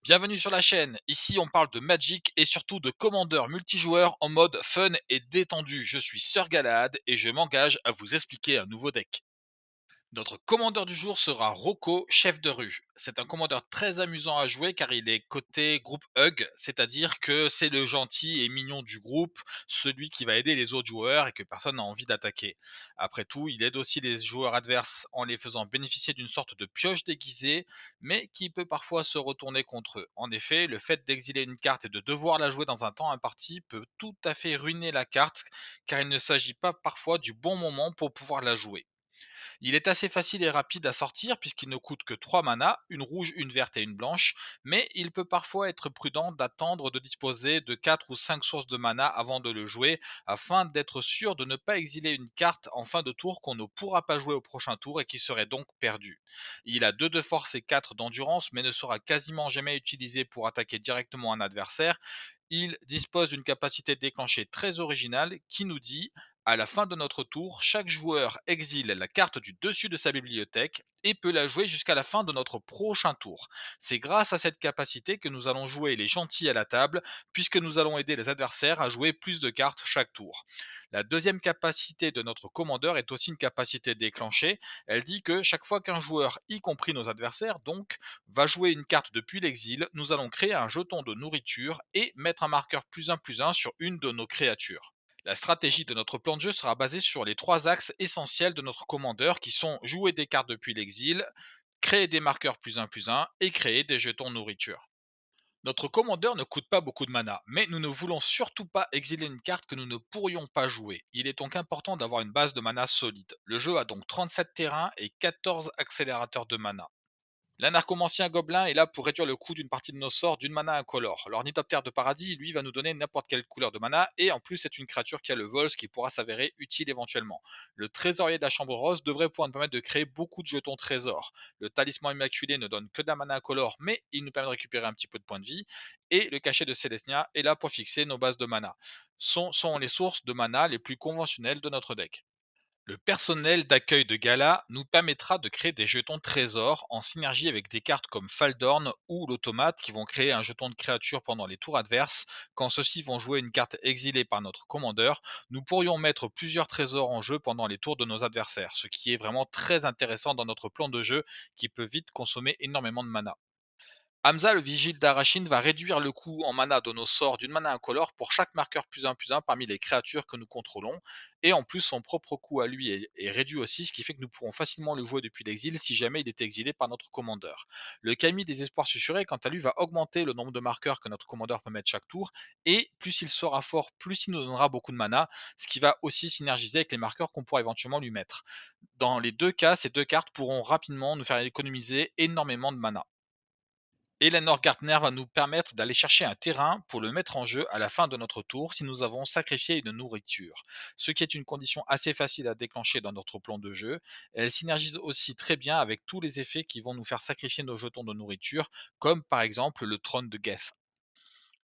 Bienvenue sur la chaîne. Ici, on parle de Magic et surtout de commandeur multijoueur en mode fun et détendu. Je suis Sir Galahad et je m'engage à vous expliquer un nouveau deck. Notre commandeur du jour sera Rocco, chef de rue. C'est un commandeur très amusant à jouer car il est côté groupe Hug, c'est-à-dire que c'est le gentil et mignon du groupe, celui qui va aider les autres joueurs et que personne n'a envie d'attaquer. Après tout, il aide aussi les joueurs adverses en les faisant bénéficier d'une sorte de pioche déguisée, mais qui peut parfois se retourner contre eux. En effet, le fait d'exiler une carte et de devoir la jouer dans un temps imparti peut tout à fait ruiner la carte car il ne s'agit pas parfois du bon moment pour pouvoir la jouer. Il est assez facile et rapide à sortir puisqu'il ne coûte que 3 manas, une rouge, une verte et une blanche, mais il peut parfois être prudent d'attendre de disposer de 4 ou 5 sources de mana avant de le jouer afin d'être sûr de ne pas exiler une carte en fin de tour qu'on ne pourra pas jouer au prochain tour et qui serait donc perdue. Il a 2 de force et 4 d'endurance mais ne sera quasiment jamais utilisé pour attaquer directement un adversaire. Il dispose d'une capacité déclenchée très originale qui nous dit à la fin de notre tour, chaque joueur exile la carte du dessus de sa bibliothèque et peut la jouer jusqu'à la fin de notre prochain tour. C'est grâce à cette capacité que nous allons jouer les gentils à la table, puisque nous allons aider les adversaires à jouer plus de cartes chaque tour. La deuxième capacité de notre commandeur est aussi une capacité déclenchée. Elle dit que chaque fois qu'un joueur, y compris nos adversaires, donc, va jouer une carte depuis l'exil, nous allons créer un jeton de nourriture et mettre un marqueur +1/+1 sur une de nos créatures. La stratégie de notre plan de jeu sera basée sur les trois axes essentiels de notre commandeur qui sont jouer des cartes depuis l'exil, créer des marqueurs +1/+1 et créer des jetons nourriture. Notre commandeur ne coûte pas beaucoup de mana, mais nous ne voulons surtout pas exiler une carte que nous ne pourrions pas jouer. Il est donc important d'avoir une base de mana solide. Le jeu a donc 37 terrains et 14 accélérateurs de mana. L'anarchomancien gobelin est là pour réduire le coût d'une partie de nos sorts d'une mana incolore. L'ornithoptère de paradis, lui, va nous donner n'importe quelle couleur de mana, et en plus c'est une créature qui a le vol, ce qui pourra s'avérer utile éventuellement. Le trésorier de la chambre rose devrait pouvoir nous permettre de créer beaucoup de jetons trésors. Le talisman immaculé ne donne que de la mana incolore, mais il nous permet de récupérer un petit peu de points de vie. Et le cachet de Célestia est là pour fixer nos bases de mana. Sont les sources de mana les plus conventionnelles de notre deck. Le personnel d'accueil de gala nous permettra de créer des jetons trésors en synergie avec des cartes comme Faldorn ou l'automate qui vont créer un jeton de créature pendant les tours adverses. Quand ceux-ci vont jouer une carte exilée par notre commandeur, nous pourrions mettre plusieurs trésors en jeu pendant les tours de nos adversaires, ce qui est vraiment très intéressant dans notre plan de jeu qui peut vite consommer énormément de mana. Hamza, le vigile d'Arachine, va réduire le coût en mana de nos sorts d'une mana incolore pour chaque marqueur +1/+1 parmi les créatures que nous contrôlons. Et en plus, son propre coût à lui est réduit aussi, ce qui fait que nous pourrons facilement le jouer depuis l'exil si jamais il est exilé par notre commandeur. Le Kami des Espoirs Susurrés, quant à lui, va augmenter le nombre de marqueurs que notre commandeur peut mettre chaque tour. Et plus il sera fort, plus il nous donnera beaucoup de mana, ce qui va aussi synergiser avec les marqueurs qu'on pourra éventuellement lui mettre. Dans les deux cas, ces deux cartes pourront rapidement nous faire économiser énormément de mana. Eleanor Gartner va nous permettre d'aller chercher un terrain pour le mettre en jeu à la fin de notre tour si nous avons sacrifié une nourriture, ce qui est une condition assez facile à déclencher dans notre plan de jeu. Elle synergise aussi très bien avec tous les effets qui vont nous faire sacrifier nos jetons de nourriture, comme par exemple le trône de Geth.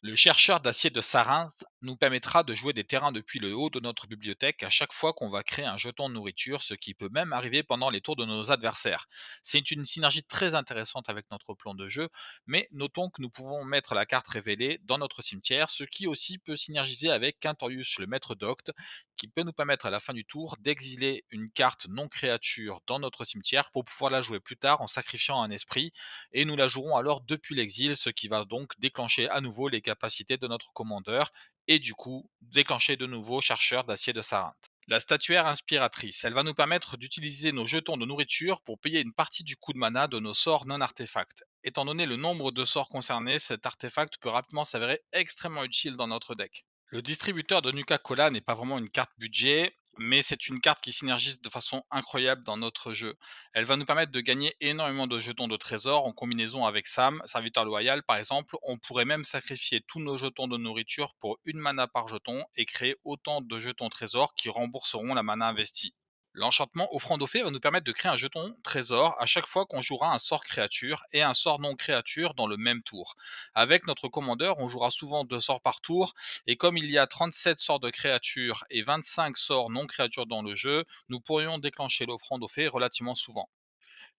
Le chercheur d'acier de Sarins nous permettra de jouer des terrains depuis le haut de notre bibliothèque à chaque fois qu'on va créer un jeton de nourriture, ce qui peut même arriver pendant les tours de nos adversaires. C'est une synergie très intéressante avec notre plan de jeu, mais notons que nous pouvons mettre la carte révélée dans notre cimetière, ce qui aussi peut synergiser avec Quintorius, le maître d'Octe, qui peut nous permettre à la fin du tour d'exiler une carte non créature dans notre cimetière pour pouvoir la jouer plus tard en sacrifiant un esprit, et nous la jouerons alors depuis l'exil, ce qui va donc déclencher à nouveau les capacités de notre commandeur et du coup déclencher de nouveau chercheur d'acier de Sarinthe. La statuaire inspiratrice, elle va nous permettre d'utiliser nos jetons de nourriture pour payer une partie du coût de mana de nos sorts non artefacts. Étant donné le nombre de sorts concernés, cet artefact peut rapidement s'avérer extrêmement utile dans notre deck. Le distributeur de Nuka-Cola n'est pas vraiment une carte budget, mais c'est une carte qui synergise de façon incroyable dans notre jeu. Elle va nous permettre de gagner énormément de jetons de trésor en combinaison avec Sam, serviteur loyal par exemple. On pourrait même sacrifier tous nos jetons de nourriture pour une mana par jeton et créer autant de jetons trésors qui rembourseront la mana investie. L'enchantement offrande aux fées va nous permettre de créer un jeton trésor à chaque fois qu'on jouera un sort créature et un sort non créature dans le même tour. Avec notre commandeur, on jouera souvent deux sorts par tour, et comme il y a 37 sorts de créatures et 25 sorts non créatures dans le jeu, nous pourrions déclencher l'offrande aux fées relativement souvent.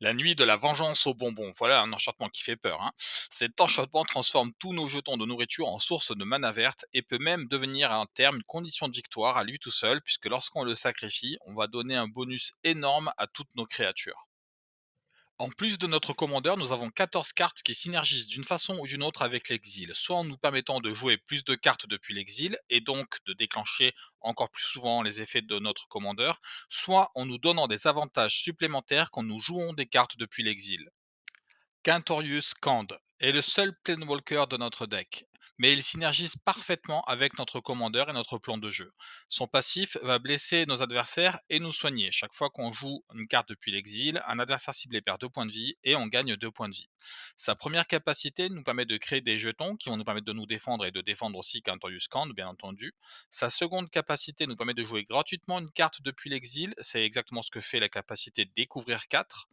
La nuit de la vengeance aux bonbons, voilà un enchantement qui fait peur, hein. Cet enchantement transforme tous nos jetons de nourriture en source de mana verte et peut même devenir à un terme une condition de victoire à lui tout seul, puisque lorsqu'on le sacrifie, on va donner un bonus énorme à toutes nos créatures. En plus de notre commandeur, nous avons 14 cartes qui synergisent d'une façon ou d'une autre avec l'exil, soit en nous permettant de jouer plus de cartes depuis l'exil et donc de déclencher encore plus souvent les effets de notre commandeur, soit en nous donnant des avantages supplémentaires quand nous jouons des cartes depuis l'exil. Quintorius Kand est le seul Planewalker de notre deck, mais il synergise parfaitement avec notre commandeur et notre plan de jeu. Son passif va blesser nos adversaires et nous soigner. Chaque fois qu'on joue une carte depuis l'exil, un adversaire ciblé perd 2 points de vie et on gagne 2 points de vie. Sa première capacité nous permet de créer des jetons qui vont nous permettre de nous défendre et de défendre aussi Quintorius Kand, bien entendu. Sa seconde capacité nous permet de jouer gratuitement une carte depuis l'exil, c'est exactement ce que fait la capacité Découvrir 4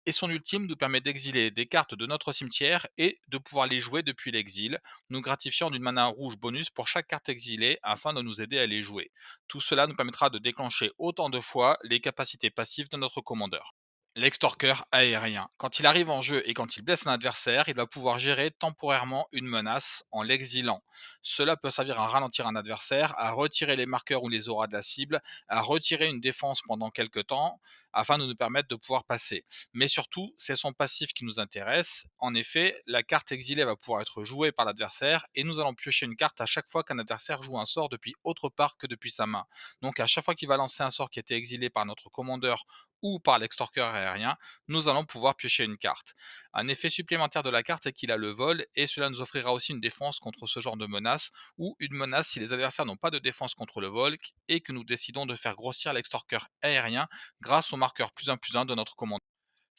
et son ultime nous permet d'exiler des cartes de notre cimetière et de pouvoir les jouer depuis l'exil, nous gratifiant d'une mana rouge bonus pour chaque carte exilée afin de nous aider à les jouer. Tout cela nous permettra de déclencher autant de fois les capacités passives de notre commandeur. L'extorqueur aérien. Quand il arrive en jeu et quand il blesse un adversaire, il va pouvoir gérer temporairement une menace en l'exilant. Cela peut servir à ralentir un adversaire, à retirer les marqueurs ou les auras de la cible, à retirer une défense pendant quelques temps, afin de nous permettre de pouvoir passer. Mais surtout, c'est son passif qui nous intéresse. En effet, la carte exilée va pouvoir être jouée par l'adversaire et nous allons piocher une carte à chaque fois qu'un adversaire joue un sort depuis autre part que depuis sa main. Donc à chaque fois qu'il va lancer un sort qui a été exilé par notre commandeur ou par l'extorqueur aérien, nous allons pouvoir piocher une carte. Un effet supplémentaire de la carte est qu'il a le vol et cela nous offrira aussi une défense contre ce genre de menace ou une menace si les adversaires n'ont pas de défense contre le vol et que nous décidons de faire grossir l'extorqueur aérien grâce au marqueur +1/+1 de notre commande.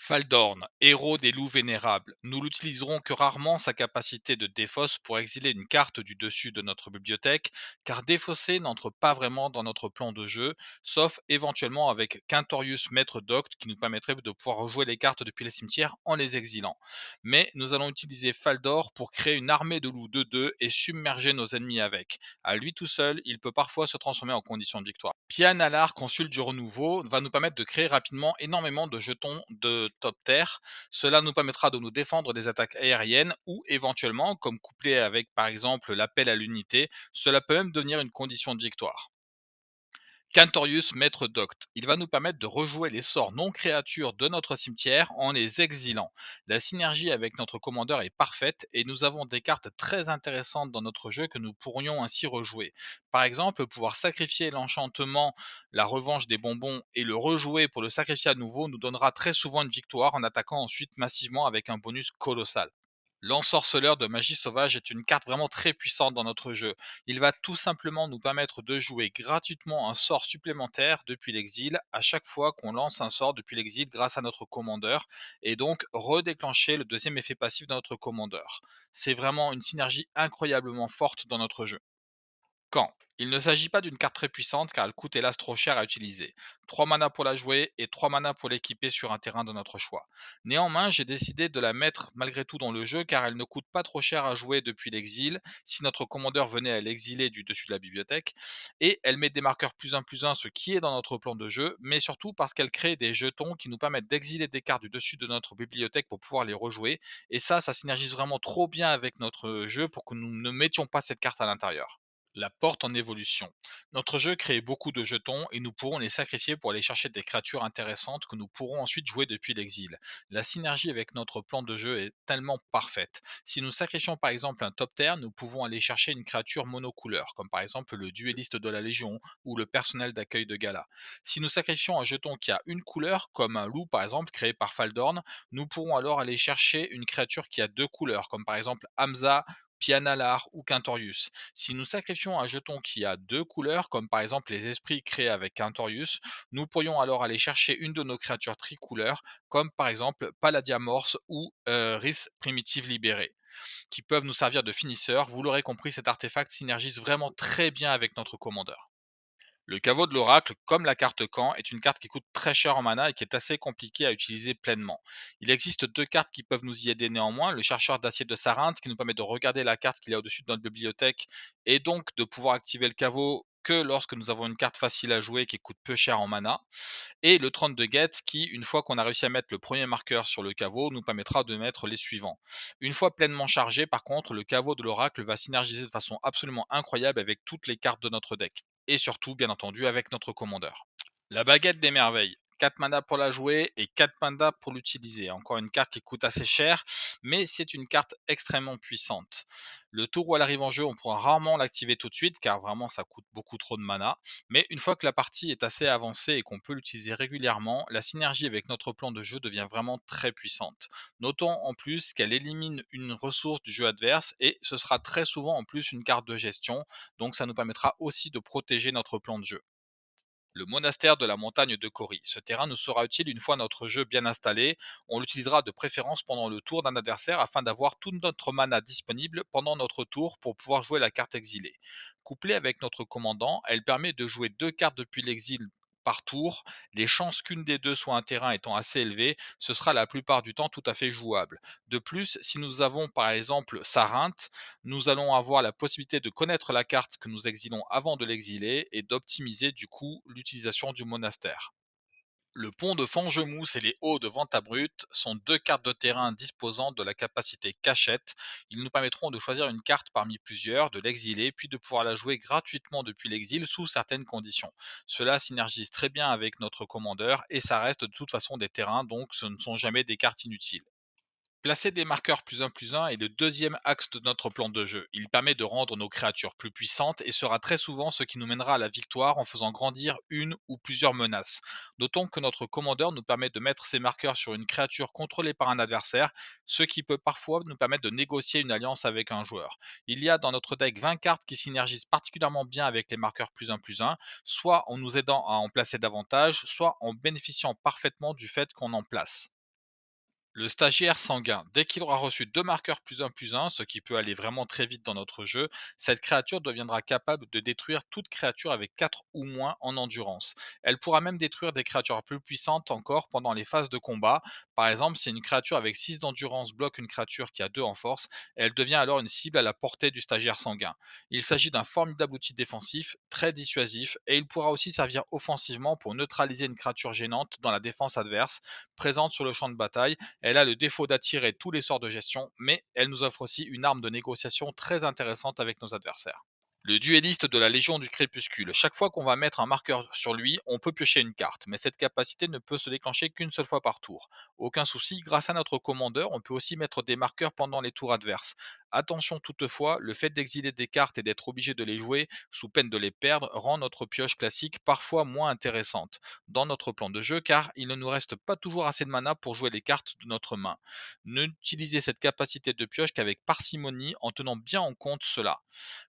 Faldorn, héros des loups vénérables. Nous l'utiliserons que rarement sa capacité de défausse pour exiler une carte du dessus de notre bibliothèque, car défausser n'entre pas vraiment dans notre plan de jeu, sauf éventuellement avec Quintorius Maître Docte qui nous permettrait de pouvoir rejouer les cartes depuis les cimetières en les exilant. Mais nous allons utiliser Faldor pour créer une armée de loups 2-2 et submerger nos ennemis avec. À lui tout seul, il peut parfois se transformer en condition de victoire. Pianalar, consul du renouveau, va nous permettre de créer rapidement énormément de jetons de top terre. Cela nous permettra de nous défendre des attaques aériennes ou éventuellement, comme couplé avec par exemple l'appel à l'unité, cela peut même devenir une condition de victoire. Quintorius Maître Docte. Il va nous permettre de rejouer les sorts non créatures de notre cimetière en les exilant. La synergie avec notre commandeur est parfaite et nous avons des cartes très intéressantes dans notre jeu que nous pourrions ainsi rejouer. Par exemple, pouvoir sacrifier l'enchantement, la revanche des bonbons et le rejouer pour le sacrifier à nouveau nous donnera très souvent une victoire en attaquant ensuite massivement avec un bonus colossal. L'ensorceleur de magie sauvage est une carte vraiment très puissante dans notre jeu. Il va tout simplement nous permettre de jouer gratuitement un sort supplémentaire depuis l'exil à chaque fois qu'on lance un sort depuis l'exil grâce à notre commandeur et donc redéclencher le deuxième effet passif de notre commandeur. C'est vraiment une synergie incroyablement forte dans notre jeu. Quand il ne s'agit pas d'une carte très puissante car elle coûte hélas trop cher à utiliser. 3 mana pour la jouer et 3 mana pour l'équiper sur un terrain de notre choix. Néanmoins, j'ai décidé de la mettre malgré tout dans le jeu car elle ne coûte pas trop cher à jouer depuis l'exil si notre commandeur venait à l'exiler du dessus de la bibliothèque. Et elle met des marqueurs +1/+1, ce qui est dans notre plan de jeu, mais surtout parce qu'elle crée des jetons qui nous permettent d'exiler des cartes du dessus de notre bibliothèque pour pouvoir les rejouer. Et ça synergise vraiment trop bien avec notre jeu pour que nous ne mettions pas cette carte à l'intérieur. La porte en évolution. Notre jeu crée beaucoup de jetons et nous pourrons les sacrifier pour aller chercher des créatures intéressantes que nous pourrons ensuite jouer depuis l'exil. La synergie avec notre plan de jeu est tellement parfaite. Si nous sacrifions par exemple un top terre, nous pouvons aller chercher une créature monocouleur, comme par exemple le duelliste de la Légion ou le personnel d'accueil de gala. Si nous sacrifions un jeton qui a une couleur, comme un loup par exemple créé par Faldorn, nous pourrons alors aller chercher une créature qui a deux couleurs, comme par exemple Hamza, Pianalar ou Quintorius. Si nous sacrifions un jeton qui a deux couleurs, comme par exemple les esprits créés avec Quintorius, nous pourrions alors aller chercher une de nos créatures tricouleurs, comme par exemple Palladiamorse ou Rhys Primitive Libérée, qui peuvent nous servir de finisseur. Vous l'aurez compris, cet artefact synergise vraiment très bien avec notre commandeur. Le caveau de l'oracle, comme la carte camp, est une carte qui coûte très cher en mana et qui est assez compliquée à utiliser pleinement. Il existe deux cartes qui peuvent nous y aider néanmoins, le chercheur d'acier de Sarinthe qui nous permet de regarder la carte qu'il y a au-dessus de notre bibliothèque et donc de pouvoir activer le caveau que lorsque nous avons une carte facile à jouer qui coûte peu cher en mana, et le 32 Get qui, une fois qu'on a réussi à mettre le premier marqueur sur le caveau, nous permettra de mettre les suivants. Une fois pleinement chargé, par contre, le caveau de l'oracle va synergiser de façon absolument incroyable avec toutes les cartes de notre deck. Et surtout, bien entendu, avec notre commandeur. La baguette des merveilles. 4 mana pour la jouer et 4 mana pour l'utiliser. Encore une carte qui coûte assez cher, mais c'est une carte extrêmement puissante. Le tour où elle arrive en jeu, on pourra rarement l'activer tout de suite car vraiment ça coûte beaucoup trop de mana. Mais une fois que la partie est assez avancée et qu'on peut l'utiliser régulièrement, la synergie avec notre plan de jeu devient vraiment très puissante. Notons en plus qu'elle élimine une ressource du jeu adverse et ce sera très souvent en plus une carte de gestion, donc ça nous permettra aussi de protéger notre plan de jeu. Le monastère de la montagne de Cori. Ce terrain nous sera utile une fois notre jeu bien installé. On l'utilisera de préférence pendant le tour d'un adversaire afin d'avoir tout notre mana disponible pendant notre tour pour pouvoir jouer la carte exilée. Couplée avec notre commandant, elle permet de jouer 2 cartes depuis l'exil par tour. Les chances qu'une des deux soit un terrain étant assez élevées, ce sera la plupart du temps tout à fait jouable. De plus, si nous avons par exemple Sarinthe, nous allons avoir la possibilité de connaître la carte que nous exilons avant de l'exiler et d'optimiser du coup l'utilisation du monastère. Le pont de Fangemousse et les hauts de Ventabrut sont 2 cartes de terrain disposant de la capacité cachette. Ils nous permettront de choisir une carte parmi plusieurs, de l'exiler, puis de pouvoir la jouer gratuitement depuis l'exil sous certaines conditions. Cela synergise très bien avec notre commandeur et ça reste de toute façon des terrains, donc ce ne sont jamais des cartes inutiles. Placer des marqueurs plus un est le deuxième axe de notre plan de jeu. Il permet de rendre nos créatures plus puissantes et sera très souvent ce qui nous mènera à la victoire en faisant grandir une ou plusieurs menaces. Notons que notre commandeur nous permet de mettre ces marqueurs sur une créature contrôlée par un adversaire, ce qui peut parfois nous permettre de négocier une alliance avec un joueur. Il y a dans notre deck 20 cartes qui synergisent particulièrement bien avec les marqueurs plus un, soit en nous aidant à en placer davantage, soit en bénéficiant parfaitement du fait qu'on en place. Le stagiaire sanguin, dès qu'il aura reçu 2 marqueurs plus un, ce qui peut aller vraiment très vite dans notre jeu, cette créature deviendra capable de détruire toute créature avec 4 ou moins en endurance. Elle pourra même détruire des créatures plus puissantes encore pendant les phases de combat. Par exemple, si une créature avec 6 d'endurance bloque une créature qui a 2 en force, elle devient alors une cible à la portée du stagiaire sanguin. Il s'agit d'un formidable outil défensif, très dissuasif, et il pourra aussi servir offensivement pour neutraliser une créature gênante dans la défense adverse, présente sur le champ de bataille. Elle a le défaut d'attirer tous les sorts de gestion, mais elle nous offre aussi une arme de négociation très intéressante avec nos adversaires. Le duelliste de la Légion du Crépuscule. Chaque fois qu'on va mettre un marqueur sur lui, on peut piocher une carte, mais cette capacité ne peut se déclencher qu'une seule fois par tour. Aucun souci, grâce à notre commandeur, on peut aussi mettre des marqueurs pendant les tours adverses. Attention toutefois, le fait d'exiler des cartes et d'être obligé de les jouer, sous peine de les perdre, rend notre pioche classique parfois moins intéressante dans notre plan de jeu, car il ne nous reste pas toujours assez de mana pour jouer les cartes de notre main. N'utilisez cette capacité de pioche qu'avec parcimonie en tenant bien en compte cela.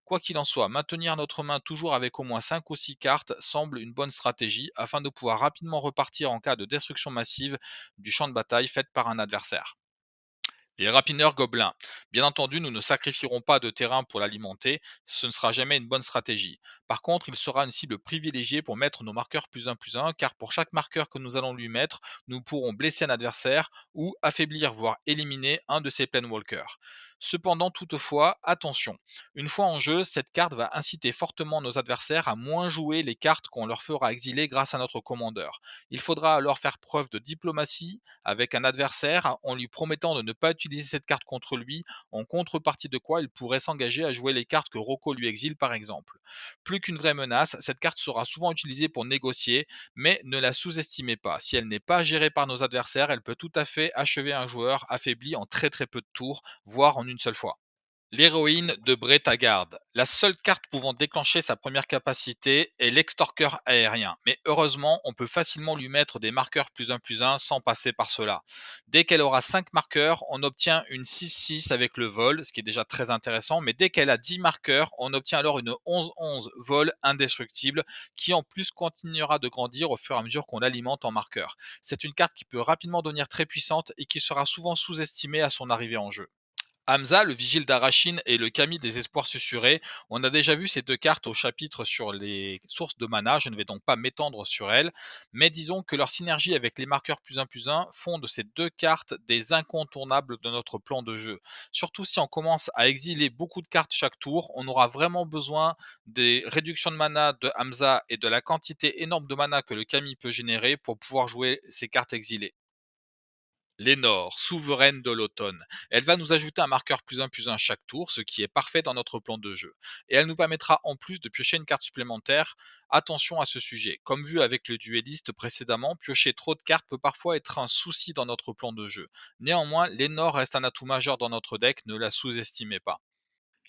Quoi qu'il en soit, maintenir notre main toujours avec au moins 5 ou 6 cartes semble une bonne stratégie afin de pouvoir rapidement repartir en cas de destruction massive du champ de bataille faite par un adversaire. Les rapineurs gobelins. Bien entendu, nous ne sacrifierons pas de terrain pour l'alimenter, ce ne sera jamais une bonne stratégie. Par contre, il sera une cible privilégiée pour mettre nos marqueurs plus un, car pour chaque marqueur que nous allons lui mettre, nous pourrons blesser un adversaire ou affaiblir, voire éliminer un de ses planewalkers. Cependant, toutefois, attention, une fois en jeu, cette carte va inciter fortement nos adversaires à moins jouer les cartes qu'on leur fera exiler grâce à notre commandeur. Il faudra alors faire preuve de diplomatie avec un adversaire en lui promettant de ne pas utiliser cette carte contre lui, en contrepartie de quoi il pourrait s'engager à jouer les cartes que Rocco lui exile par exemple. Plus qu'une vraie menace, cette carte sera souvent utilisée pour négocier, mais ne la sous-estimez pas. Si elle n'est pas gérée par nos adversaires, elle peut tout à fait achever un joueur affaibli en très très peu de tours, voire en une seule fois. L'héroïne de Bretagarde. La seule carte pouvant déclencher sa première capacité est l'extorqueur aérien. Mais heureusement, on peut facilement lui mettre des marqueurs plus un sans passer par cela. Dès qu'elle aura 5 marqueurs, on obtient une 6-6 avec le vol, ce qui est déjà très intéressant. Mais dès qu'elle a 10 marqueurs, on obtient alors une 11-11 vol indestructible qui en plus continuera de grandir au fur et à mesure qu'on l'alimente en marqueurs. C'est une carte qui peut rapidement devenir très puissante et qui sera souvent sous-estimée à son arrivée en jeu. Hamza, le vigile d'Arachine et le Kami des espoirs susurrés. On a déjà vu ces deux cartes au chapitre sur les sources de mana, je ne vais donc pas m'étendre sur elles, mais disons que leur synergie avec les marqueurs plus un font de ces deux cartes des incontournables de notre plan de jeu. Surtout si on commence à exiler beaucoup de cartes chaque tour, on aura vraiment besoin des réductions de mana de Hamza et de la quantité énorme de mana que le Kami peut générer pour pouvoir jouer ces cartes exilées. Lénore, souveraine de l'automne. Elle va nous ajouter un marqueur +1/+1 chaque tour, ce qui est parfait dans notre plan de jeu. Et elle nous permettra en plus de piocher une carte supplémentaire. Attention à ce sujet. Comme vu avec le duelliste précédemment, piocher trop de cartes peut parfois être un souci dans notre plan de jeu. Néanmoins, Lénore reste un atout majeur dans notre deck, ne la sous-estimez pas.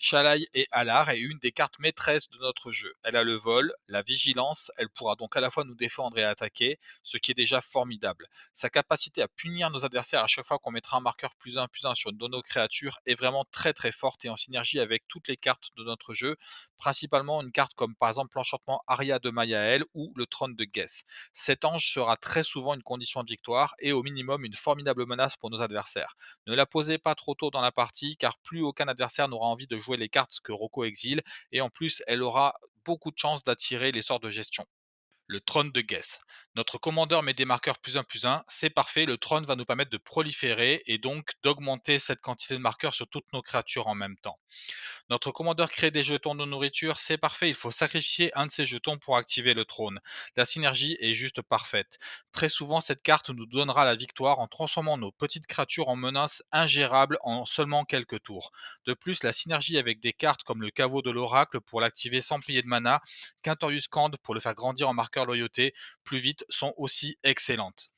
Shalai et Alar est une des cartes maîtresses de notre jeu. Elle a le vol, la vigilance, elle pourra donc à la fois nous défendre et attaquer, ce qui est déjà formidable. Sa capacité à punir nos adversaires à chaque fois qu'on mettra un marqueur +1/+1 sur une de nos créatures est vraiment très très forte et en synergie avec toutes les cartes de notre jeu, principalement une carte comme par exemple l'enchantement Aria de Mayael ou le trône de Guess. Cet ange sera très souvent une condition de victoire et au minimum une formidable menace pour nos adversaires. Ne la posez pas trop tôt dans la partie car plus aucun adversaire n'aura envie de jouer les cartes que Rocco exile et en plus elle aura beaucoup de chances d'attirer les sorts de gestion. Le trône de Guess. Notre commandeur met des marqueurs +1/+1, c'est parfait, le trône va nous permettre de proliférer et donc d'augmenter cette quantité de marqueurs sur toutes nos créatures en même temps. Notre commandeur crée des jetons de nourriture, c'est parfait, il faut sacrifier un de ces jetons pour activer le trône. La synergie est juste parfaite. Très souvent, cette carte nous donnera la victoire en transformant nos petites créatures en menaces ingérables en seulement quelques tours. De plus, la synergie avec des cartes comme le caveau de l'oracle pour l'activer sans payer de mana, Quintorius Cand pour le faire grandir en marqueur loyauté plus vite sont aussi excellentes.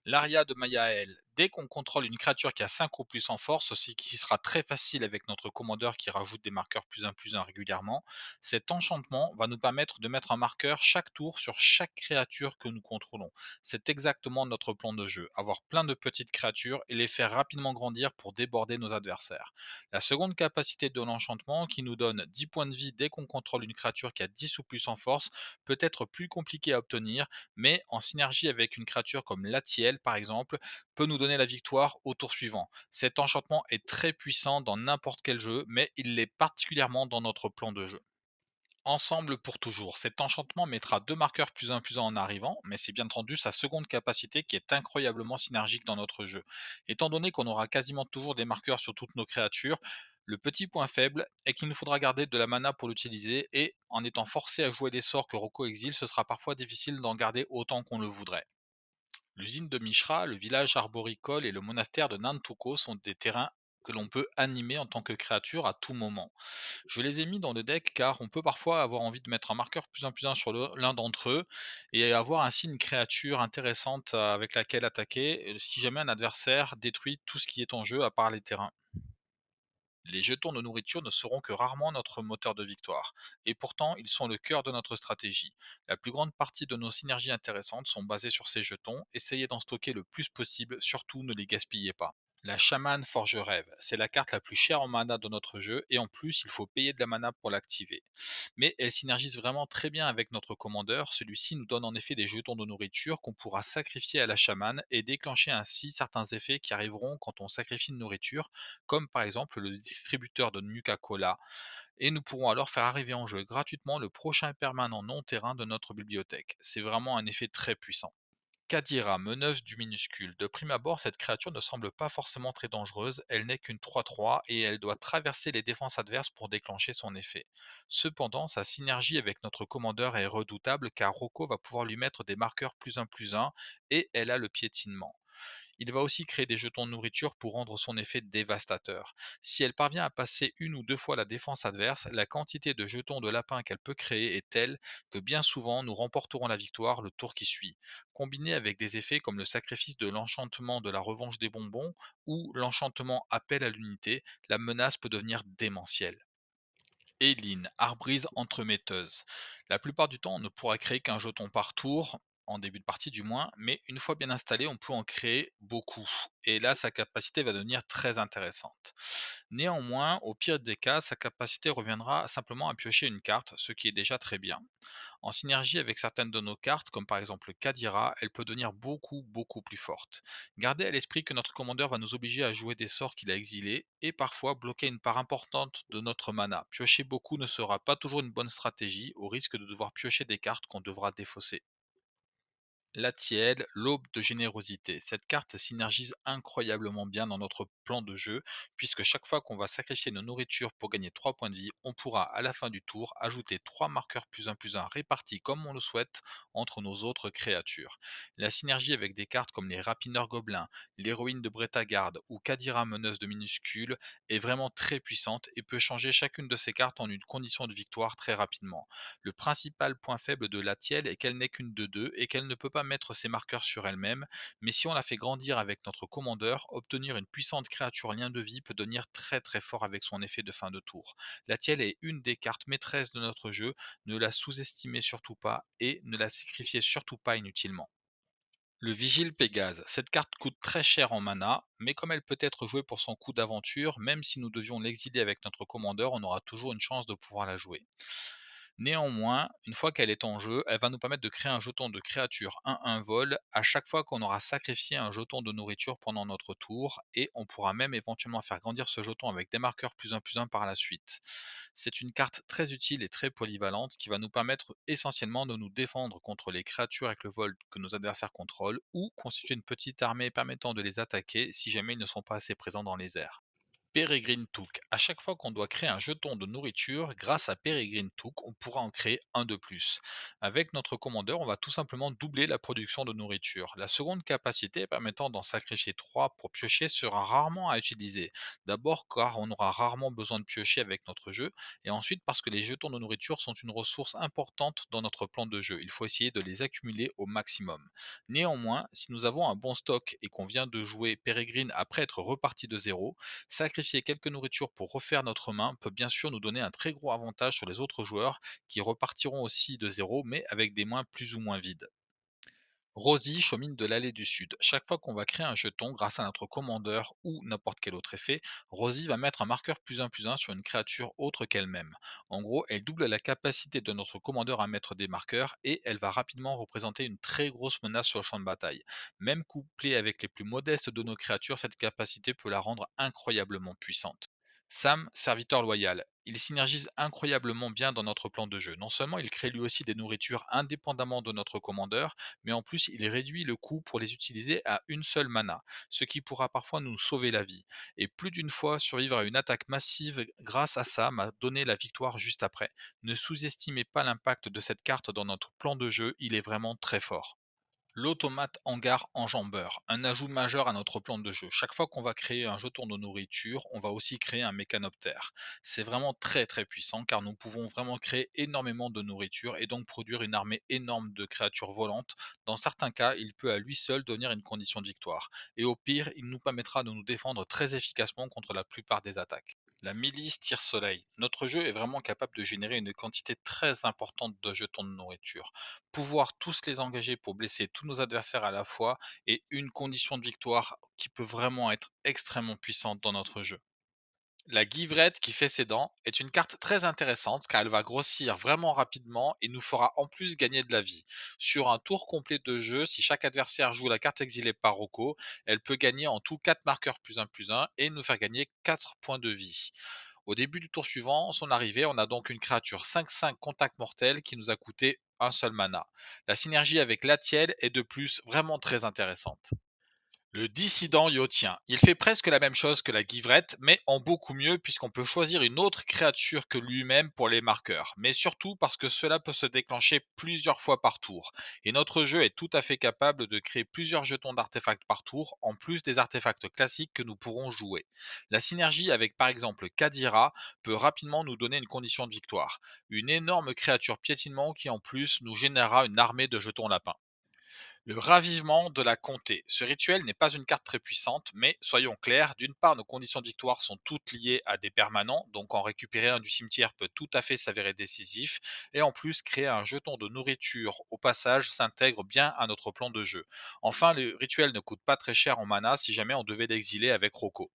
L'aria de Mayael. Dès qu'on contrôle une créature qui a 5 ou plus en force, ce qui sera très facile avec notre commandeur qui rajoute des marqueurs +1/+1 régulièrement, cet enchantement va nous permettre de mettre un marqueur chaque tour sur chaque créature que nous contrôlons. C'est exactement notre plan de jeu, avoir plein de petites créatures et les faire rapidement grandir pour déborder nos adversaires. La seconde capacité de l'enchantement, qui nous donne 10 points de vie dès qu'on contrôle une créature qui a 10 ou plus en force, peut être plus compliqué à obtenir, mais en synergie avec une créature comme Latiel par exemple, peut nous donner la victoire au tour suivant. Cet enchantement est très puissant dans n'importe quel jeu, mais il l'est particulièrement dans notre plan de jeu. Ensemble pour toujours. Cet enchantement mettra deux marqueurs +1/+1 en arrivant, mais c'est bien entendu sa seconde capacité qui est incroyablement synergique dans notre jeu. Étant donné qu'on aura quasiment toujours des marqueurs sur toutes nos créatures, le petit point faible est qu'il nous faudra garder de la mana pour l'utiliser et en étant forcé à jouer les sorts que Rocco exile, ce sera parfois difficile d'en garder autant qu'on le voudrait. L'usine de Mishra, le village arboricole et le monastère de Nantuko sont des terrains que l'on peut animer en tant que créature à tout moment. Je les ai mis dans le deck car on peut parfois avoir envie de mettre un marqueur +1/+1 sur l'un d'entre eux et avoir ainsi une créature intéressante avec laquelle attaquer si jamais un adversaire détruit tout ce qui est en jeu à part les terrains. Les jetons de nourriture ne seront que rarement notre moteur de victoire, et pourtant ils sont le cœur de notre stratégie. La plus grande partie de nos synergies intéressantes sont basées sur ces jetons, essayez d'en stocker le plus possible, surtout ne les gaspillez pas. La chamane forge rêve, c'est la carte la plus chère en mana de notre jeu, et en plus il faut payer de la mana pour l'activer. Mais elle synergise vraiment très bien avec notre commandeur, celui-ci nous donne en effet des jetons de nourriture qu'on pourra sacrifier à la chamane et déclencher ainsi certains effets qui arriveront quand on sacrifie une nourriture, comme par exemple le distributeur de Nuka-Cola, et nous pourrons alors faire arriver en jeu gratuitement le prochain permanent non-terrain de notre bibliothèque. C'est vraiment un effet très puissant. Kadira, meneuse du minuscule. De prime abord, cette créature ne semble pas forcément très dangereuse, elle n'est qu'une 3/3 et elle doit traverser les défenses adverses pour déclencher son effet. Cependant, sa synergie avec notre commandeur est redoutable car Rocco va pouvoir lui mettre des marqueurs +1/+1 et elle a le piétinement. Il va aussi créer des jetons de nourriture pour rendre son effet dévastateur. Si elle parvient à passer une ou deux fois la défense adverse, la quantité de jetons de lapin qu'elle peut créer est telle que bien souvent nous remporterons la victoire le tour qui suit. Combiné avec des effets comme le sacrifice de l'enchantement de la revanche des bonbons ou l'enchantement appel à l'unité, la menace peut devenir démentielle. Eileen, Arbrise entremetteuse. La plupart du temps, on ne pourra créer qu'un jeton par tour. en début de partie du moins, mais une fois bien installé, on peut en créer beaucoup. Et là, sa capacité va devenir très intéressante. Néanmoins, au pire des cas, sa capacité reviendra simplement à piocher une carte, ce qui est déjà très bien. En synergie avec certaines de nos cartes, comme par exemple Kadira, elle peut devenir beaucoup plus forte. Gardez à l'esprit que notre commandeur va nous obliger à jouer des sorts qu'il a exilés et parfois bloquer une part importante de notre mana. Piocher beaucoup ne sera pas toujours une bonne stratégie, au risque de devoir piocher des cartes qu'on devra défausser. La tielle, l'aube de générosité. Cette carte synergise incroyablement bien dans notre plan de jeu, puisque chaque fois qu'on va sacrifier nos nourritures pour gagner 3 points de vie, on pourra à la fin du tour ajouter 3 marqueurs plus un répartis comme on le souhaite entre nos autres créatures. La synergie avec des cartes comme les rapineurs gobelins, l'héroïne de Bretagarde ou Kadira meneuse de minuscules est vraiment très puissante et peut changer chacune de ces cartes en une condition de victoire très rapidement. Le principal point faible de la tielle est qu'elle n'est qu'une de 2 et qu'elle ne peut pas mettre ses marqueurs sur elle-même, mais si on la fait grandir avec notre commandeur, obtenir une puissante créature lien de vie peut devenir très fort avec son effet de fin de tour. La tielle est une des cartes maîtresses de notre jeu, ne la sous-estimez surtout pas et ne la sacrifiez surtout pas inutilement. Le Vigile Pégase. Cette carte coûte très cher en mana, mais comme elle peut être jouée pour son coup d'aventure, même si nous devions l'exiler avec notre commandeur, on aura toujours une chance de pouvoir la jouer. Néanmoins, une fois qu'elle est en jeu, elle va nous permettre de créer un jeton de créature 1-1 vol à chaque fois qu'on aura sacrifié un jeton de nourriture pendant notre tour, et on pourra même éventuellement faire grandir ce jeton avec des marqueurs plus un par la suite. C'est une carte très utile et très polyvalente qui va nous permettre essentiellement de nous défendre contre les créatures avec le vol que nos adversaires contrôlent, ou constituer une petite armée permettant de les attaquer si jamais ils ne sont pas assez présents dans les airs. Peregrine Took. À chaque fois qu'on doit créer un jeton de nourriture, grâce à Peregrine Took, on pourra en créer un de plus. Avec notre commandeur, on va tout simplement doubler la production de nourriture. La seconde capacité permettant d'en sacrifier 3 pour piocher sera rarement à utiliser. D'abord car on aura rarement besoin de piocher avec notre jeu, et ensuite parce que les jetons de nourriture sont une ressource importante dans notre plan de jeu. Il faut essayer de les accumuler au maximum. Néanmoins, si nous avons un bon stock et qu'on vient de jouer Peregrine après être reparti de zéro, sacrifier quelques nourritures pour refaire notre main peut bien sûr nous donner un très gros avantage sur les autres joueurs qui repartiront aussi de zéro mais avec des mains plus ou moins vides. Rosie, Chaumine de l'Allée du Sud. Chaque fois qu'on va créer un jeton grâce à notre commandeur ou n'importe quel autre effet, Rosie va mettre un marqueur plus un sur une créature autre qu'elle-même. En gros, elle double la capacité de notre commandeur à mettre des marqueurs et elle va rapidement représenter une très grosse menace sur le champ de bataille. Même couplée avec les plus modestes de nos créatures, cette capacité peut la rendre incroyablement puissante. Sam, serviteur loyal. Il synergise incroyablement bien dans notre plan de jeu. Non seulement il crée lui aussi des nourritures indépendamment de notre commandeur, mais en plus il réduit le coût pour les utiliser à une seule mana, ce qui pourra parfois nous sauver la vie. Et plus d'une fois, survivre à une attaque massive grâce à ça m'a donné la victoire juste après. Ne sous-estimez pas l'impact de cette carte dans notre plan de jeu, il est vraiment très fort. L'automate hangar enjambeur, un ajout majeur à notre plan de jeu. Chaque fois qu'on va créer un jeton de nourriture, on va aussi créer un mécanoptère. C'est vraiment très puissant car nous pouvons vraiment créer énormément de nourriture et donc produire une armée énorme de créatures volantes. Dans certains cas, il peut à lui seul devenir une condition de victoire. Et au pire, il nous permettra de nous défendre très efficacement contre la plupart des attaques. La milice tire-soleil. Notre jeu est vraiment capable de générer une quantité très importante de jetons de nourriture. Pouvoir tous les engager pour blesser tous nos adversaires à la fois est une condition de victoire qui peut vraiment être extrêmement puissante dans notre jeu. La Guivrette qui fait ses dents est une carte très intéressante car elle va grossir vraiment rapidement et nous fera en plus gagner de la vie. Sur un tour complet de jeu, si chaque adversaire joue la carte exilée par Rocco, elle peut gagner en tout 4 marqueurs plus un et nous faire gagner 4 points de vie. Au début du tour suivant, son arrivée, on a donc une créature 5/5 contact mortel qui nous a coûté un seul mana. La synergie avec Latiel est de plus vraiment très intéressante. Le dissident iotien. Il fait presque la même chose que la guivrette, mais en beaucoup mieux puisqu'on peut choisir une autre créature que lui-même pour les marqueurs, mais surtout parce que cela peut se déclencher plusieurs fois par tour. Et notre jeu est tout à fait capable de créer plusieurs jetons d'artefacts par tour, en plus des artefacts classiques que nous pourrons jouer. La synergie avec par exemple Kadira peut rapidement nous donner une condition de victoire. Une énorme créature piétinement qui en plus nous générera une armée de jetons lapins. Le ravivement de la comté. Ce rituel n'est pas une carte très puissante, mais soyons clairs, d'une part, nos conditions de victoire sont toutes liées à des permanents, donc en récupérer un du cimetière peut tout à fait s'avérer décisif, et en plus, créer un jeton de nourriture au passage s'intègre bien à notre plan de jeu. Enfin, le rituel ne coûte pas très cher en mana si jamais on devait l'exiler avec Rocco.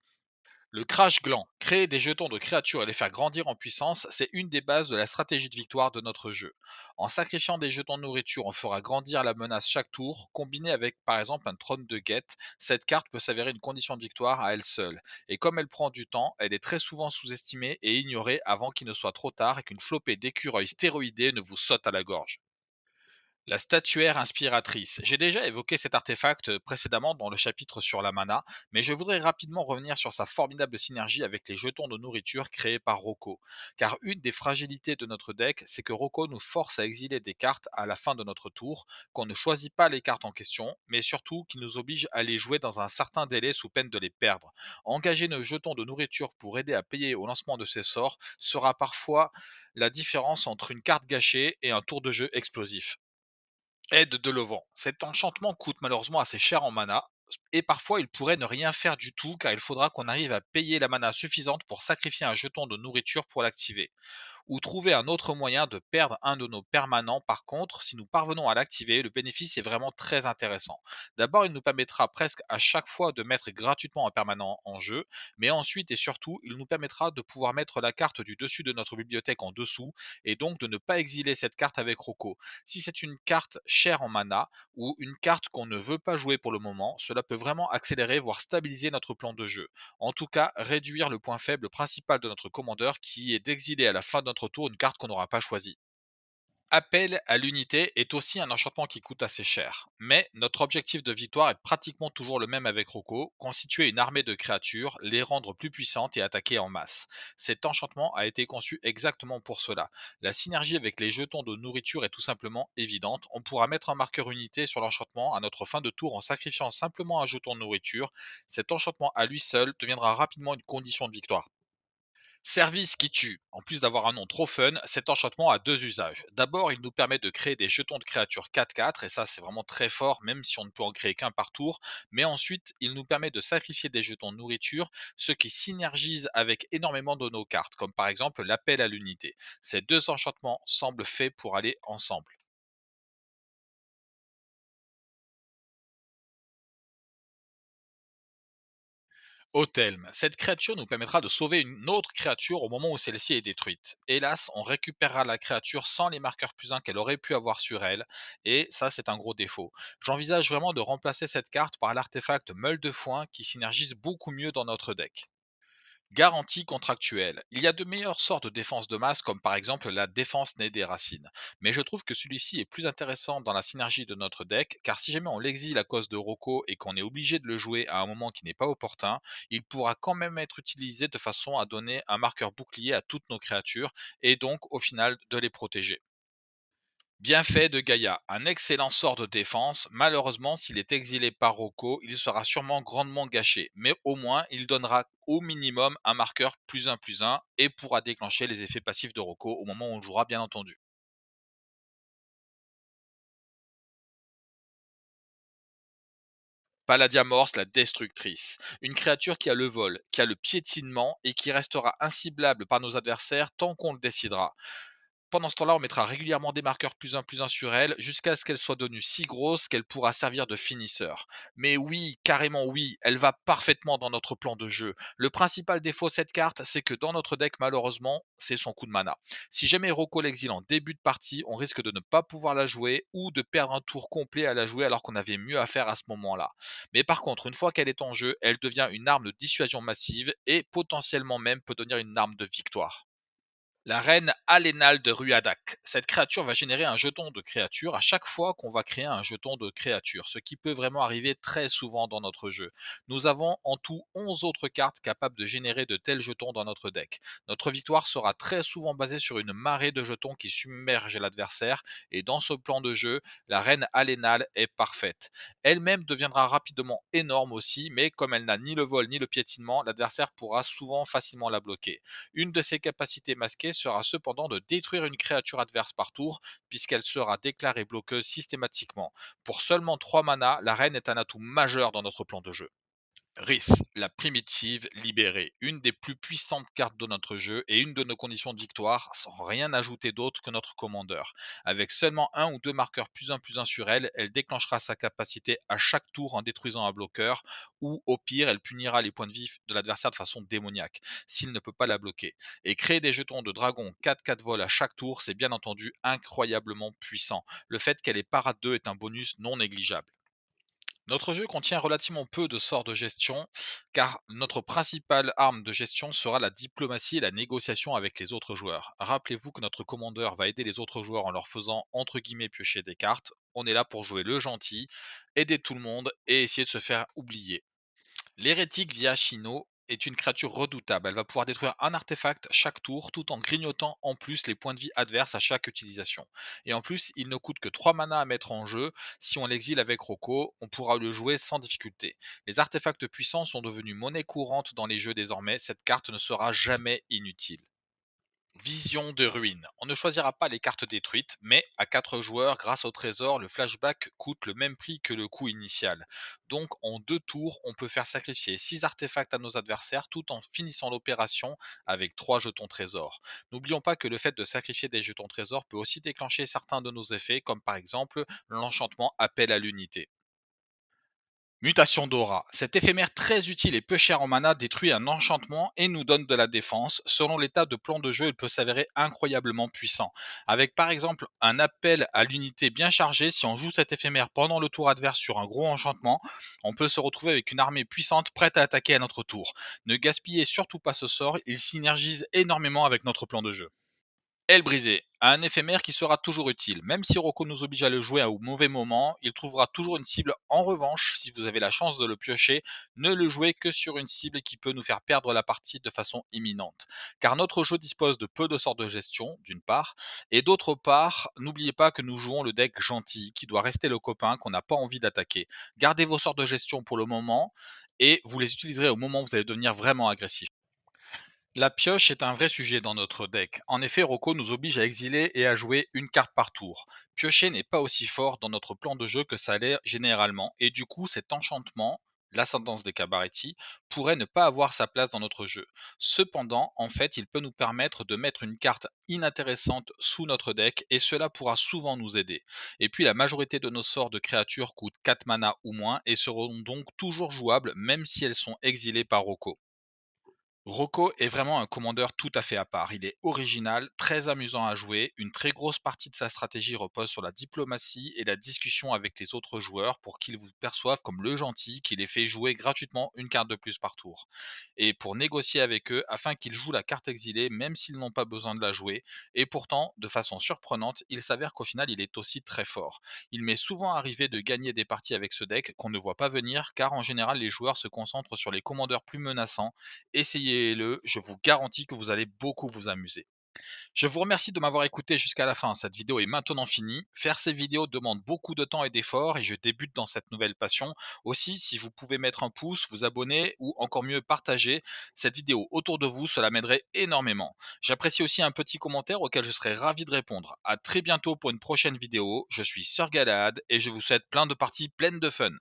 Le crash gland, créer des jetons de créatures et les faire grandir en puissance, c'est une des bases de la stratégie de victoire de notre jeu. En sacrifiant des jetons de nourriture, on fera grandir la menace chaque tour, combiné avec par exemple un trône de guette. Cette carte peut s'avérer une condition de victoire à elle seule. Et comme elle prend du temps, elle est très souvent sous-estimée et ignorée avant qu'il ne soit trop tard et qu'une flopée d'écureuils stéroïdés ne vous saute à la gorge. La statuaire inspiratrice. J'ai déjà évoqué cet artefact précédemment dans le chapitre sur la mana, mais je voudrais rapidement revenir sur sa formidable synergie avec les jetons de nourriture créés par Rocco. Car une des fragilités de notre deck, c'est que Rocco nous force à exiler des cartes à la fin de notre tour, qu'on ne choisit pas les cartes en question, mais surtout qu'il nous oblige à les jouer dans un certain délai sous peine de les perdre. Engager nos jetons de nourriture pour aider à payer au lancement de ces sorts sera parfois la différence entre une carte gâchée et un tour de jeu explosif. Aide de Levant. Cet enchantement coûte malheureusement assez cher en mana, et parfois il pourrait ne rien faire du tout car il faudra qu'on arrive à payer la mana suffisante pour sacrifier un jeton de nourriture pour l'activer ou trouver un autre moyen de perdre un de nos permanents. Par contre, si nous parvenons à l'activer, le bénéfice est vraiment très intéressant. D'abord, il nous permettra presque à chaque fois de mettre gratuitement un permanent en jeu, mais ensuite et surtout, il nous permettra de pouvoir mettre la carte du dessus de notre bibliothèque en dessous et donc de ne pas exiler cette carte avec Rocco. Si c'est une carte chère en mana ou une carte qu'on ne veut pas jouer pour le moment, cela peut vraiment accélérer voire stabiliser notre plan de jeu. En tout cas, réduire le point faible principal de notre commandeur qui est d'exiler à la fin de notre tour une carte qu'on n'aura pas choisie. Appel à l'unité est aussi un enchantement qui coûte assez cher, mais notre objectif de victoire est pratiquement toujours le même avec Rocco, constituer une armée de créatures, les rendre plus puissantes et attaquer en masse. Cet enchantement a été conçu exactement pour cela. La synergie avec les jetons de nourriture est tout simplement évidente. On pourra mettre un marqueur unité sur l'enchantement à notre fin de tour en sacrifiant simplement un jeton de nourriture. Cet enchantement à lui seul deviendra rapidement une condition de victoire. Service qui tue. En plus d'avoir un nom trop fun, cet enchantement a deux usages. D'abord, il nous permet de créer des jetons de créatures 4-4, et ça c'est vraiment très fort, même si on ne peut en créer qu'un par tour. Mais ensuite, il nous permet de sacrifier des jetons de nourriture, ce qui synergise avec énormément de nos cartes, comme par exemple l'appel à l'unité. Ces deux enchantements semblent faits pour aller ensemble. Othelme. Cette créature nous permettra de sauver une autre créature au moment où celle-ci est détruite. Hélas, on récupérera la créature sans les marqueurs plus 1 qu'elle aurait pu avoir sur elle, et ça c'est un gros défaut. J'envisage vraiment de remplacer cette carte par l'artefact Meule de Foin qui synergise beaucoup mieux dans notre deck. Garantie contractuelle. Il y a de meilleures sortes de défense de masse, comme par exemple la défense née des racines. Mais je trouve que celui-ci est plus intéressant dans la synergie de notre deck, car si jamais on l'exile à cause de Rocco et qu'on est obligé de le jouer à un moment qui n'est pas opportun, il pourra quand même être utilisé de façon à donner un marqueur bouclier à toutes nos créatures, et donc au final de les protéger. Bienfait de Gaïa, un excellent sort de défense. Malheureusement, s'il est exilé par Rocco, il sera sûrement grandement gâché, mais au moins il donnera au minimum un marqueur +1/+1 et pourra déclencher les effets passifs de Rocco au moment où on jouera bien entendu. Paladiamorse, la destructrice. Une créature qui a le vol, qui a le piétinement et qui restera inciblable par nos adversaires tant qu'on le décidera. Pendant ce temps-là, on mettra régulièrement des marqueurs +1/+1 sur elle, jusqu'à ce qu'elle soit devenue si grosse qu'elle pourra servir de finisseur. Mais oui, carrément oui, elle va parfaitement dans notre plan de jeu. Le principal défaut de cette carte, c'est que dans notre deck, malheureusement, c'est son coût de mana. Si jamais Rocco l'exile en début de partie, on risque de ne pas pouvoir la jouer ou de perdre un tour complet à la jouer alors qu'on avait mieux à faire à ce moment-là. Mais par contre, une fois qu'elle est en jeu, elle devient une arme de dissuasion massive et potentiellement même peut devenir une arme de victoire. La reine Alénale de Ruadak. Cette créature va générer un jeton de créature à chaque fois qu'on va créer un jeton de créature, ce qui peut vraiment arriver très souvent dans notre jeu. Nous avons en tout 11 autres cartes capables de générer de tels jetons dans notre deck. Notre victoire sera très souvent basée sur une marée de jetons qui submerge l'adversaire, et dans ce plan de jeu, la reine Alénale est parfaite. Elle-même deviendra rapidement énorme aussi, mais comme elle n'a ni le vol ni le piétinement, l'adversaire pourra souvent facilement la bloquer. Une de ses capacités masquées sera cependant de détruire une créature adverse par tour, puisqu'elle sera déclarée bloqueuse systématiquement. Pour seulement 3 mana, la reine est un atout majeur dans notre plan de jeu. Rith, la primitive libérée, une des plus puissantes cartes de notre jeu et une de nos conditions de victoire, sans rien ajouter d'autre que notre commandeur. Avec seulement un ou deux marqueurs plus un sur elle, elle déclenchera sa capacité à chaque tour en détruisant un bloqueur, ou au pire, elle punira les points de vie de l'adversaire de façon démoniaque, s'il ne peut pas la bloquer. Et créer des jetons de dragon 4-4 vol à chaque tour, c'est bien entendu incroyablement puissant. Le fait qu'elle ait parade 2 est un bonus non négligeable. Notre jeu contient relativement peu de sorts de gestion, car notre principale arme de gestion sera la diplomatie et la négociation avec les autres joueurs. Rappelez-vous que notre commandeur va aider les autres joueurs en leur faisant entre guillemets piocher des cartes. On est là pour jouer le gentil, aider tout le monde et essayer de se faire oublier. L'hérétique via Shino est une créature redoutable. Elle va pouvoir détruire un artefact chaque tour tout en grignotant en plus les points de vie adverses à chaque utilisation. Et en plus, il ne coûte que 3 mana à mettre en jeu. Si on l'exile avec Rocco, on pourra le jouer sans difficulté. Les artefacts puissants sont devenus monnaie courante dans les jeux désormais. Cette carte ne sera jamais inutile. Vision de ruine. On ne choisira pas les cartes détruites, mais à 4 joueurs, grâce au trésor, le flashback coûte le même prix que le coût initial. Donc en 2 tours, on peut faire sacrifier 6 artefacts à nos adversaires tout en finissant l'opération avec 3 jetons trésors. N'oublions pas que le fait de sacrifier des jetons trésors peut aussi déclencher certains de nos effets, comme par exemple l'enchantement appel à l'unité. Mutation d'aura. Cet éphémère très utile et peu cher en mana détruit un enchantement et nous donne de la défense. Selon l'état de plan de jeu, il peut s'avérer incroyablement puissant. Avec par exemple un appel à l'unité bien chargé, si on joue cet éphémère pendant le tour adverse sur un gros enchantement, on peut se retrouver avec une armée puissante prête à attaquer à notre tour. Ne gaspillez surtout pas ce sort, il synergise énormément avec notre plan de jeu. Aile brisée, un éphémère qui sera toujours utile. Même si Rocco nous oblige à le jouer au mauvais moment, il trouvera toujours une cible. En revanche, si vous avez la chance de le piocher, ne le jouez que sur une cible qui peut nous faire perdre la partie de façon imminente. Car notre jeu dispose de peu de sorts de gestion, d'une part, et d'autre part, n'oubliez pas que nous jouons le deck gentil, qui doit rester le copain qu'on n'a pas envie d'attaquer. Gardez vos sorts de gestion pour le moment, et vous les utiliserez au moment où vous allez devenir vraiment agressif. La pioche est un vrai sujet dans notre deck. En effet, Rocco nous oblige à exiler et à jouer une carte par tour. Piocher n'est pas aussi fort dans notre plan de jeu que ça l'est généralement, et du coup cet enchantement, l'ascendance des Cabaretti, pourrait ne pas avoir sa place dans notre jeu. Cependant, en fait, il peut nous permettre de mettre une carte inintéressante sous notre deck, et cela pourra souvent nous aider. Et puis la majorité de nos sorts de créatures coûtent 4 mana ou moins, et seront donc toujours jouables même si elles sont exilées par Rocco. Rocco est vraiment un commandeur tout à fait à part. Il est original, très amusant à jouer. Une très grosse partie de sa stratégie repose sur la diplomatie et la discussion avec les autres joueurs pour qu'ils vous perçoivent comme le gentil qui les fait jouer gratuitement une carte de plus par tour. Et pour négocier avec eux afin qu'ils jouent la carte exilée même s'ils n'ont pas besoin de la jouer. Et pourtant, de façon surprenante, il s'avère qu'au final il est aussi très fort. Il m'est souvent arrivé de gagner des parties avec ce deck qu'on ne voit pas venir car en général les joueurs se concentrent sur les commandeurs plus menaçants. Essayez-le, je vous garantis que vous allez beaucoup vous amuser. Je vous remercie de m'avoir écouté jusqu'à la fin. Cette vidéo est maintenant finie. Faire ces vidéos demande beaucoup de temps et d'efforts et je débute dans cette nouvelle passion. Aussi, si vous pouvez mettre un pouce, vous abonner ou encore mieux partager cette vidéo autour de vous, cela m'aiderait énormément. J'apprécie aussi un petit commentaire auquel je serais ravi de répondre. À très bientôt pour une prochaine vidéo. Je suis Sir Galahad et je vous souhaite plein de parties pleines de fun.